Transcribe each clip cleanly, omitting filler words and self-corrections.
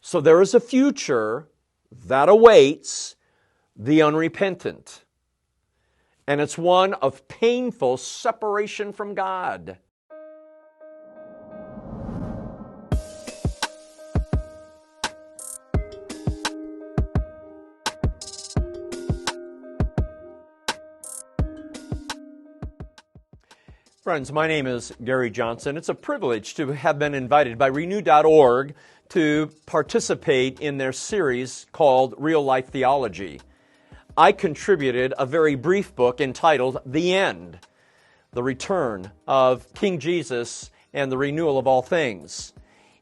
So there is a future that awaits the unrepentant. And it's one of painful separation from God. Friends, my name is Gary Johnson. It's a privilege to have been invited by Renew.org to participate in their series called Real Life Theology. I contributed a very brief book entitled The End, the return of King Jesus and the renewal of all things.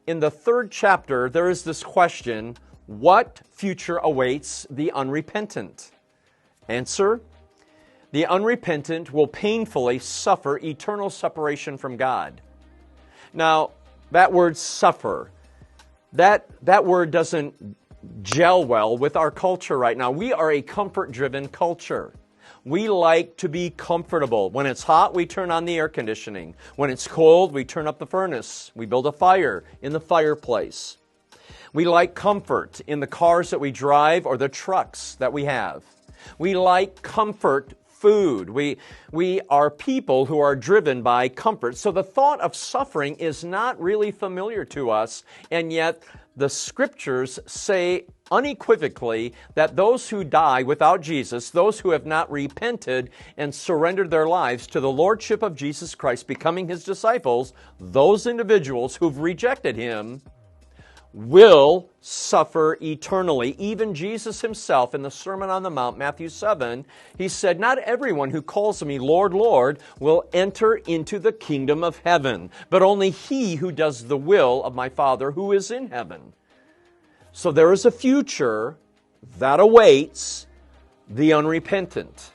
In the third chapter, there is this question, what future awaits the unrepentant? Answer, the unrepentant will painfully suffer eternal separation from God. Now, that word suffer, that word doesn't gel well with our culture right now. We are a comfort-driven culture. We like to be comfortable. When it's hot, we turn on the air conditioning. When it's cold, we turn up the furnace. We build a fire in the fireplace. We like comfort in the cars that we drive or the trucks that we have. We like comfort food. We are people who are driven by comfort. So the thought of suffering is not really familiar to us, and yet the Scriptures say unequivocally that those who die without Jesus, those who have not repented and surrendered their lives to the Lordship of Jesus Christ, becoming His disciples, those individuals who've rejected Him will suffer eternally. Even Jesus Himself in the Sermon on the Mount, Matthew 7, He said, "Not everyone who calls me Lord, Lord will enter into the kingdom of heaven, but only he who does the will of my Father who is in heaven." So there is a future that awaits the unrepentant.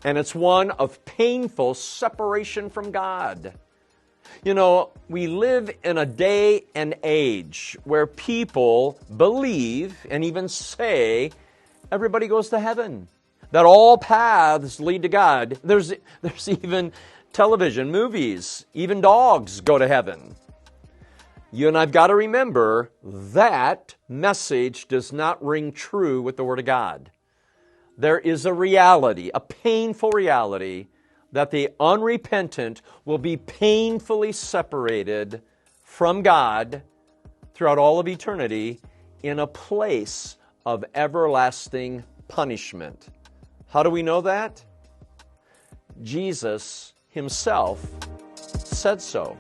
And it's one of painful separation from God. You know, we live in a day and age where people believe and even say everybody goes to heaven, that all paths lead to God. There's even television, movies, even dogs go to heaven. You and I've got to remember that message does not ring true with the Word of God. There is a reality, a painful reality, that the unrepentant will be painfully separated from God throughout all of eternity in a place of everlasting punishment. How do we know that? Jesus Himself said so.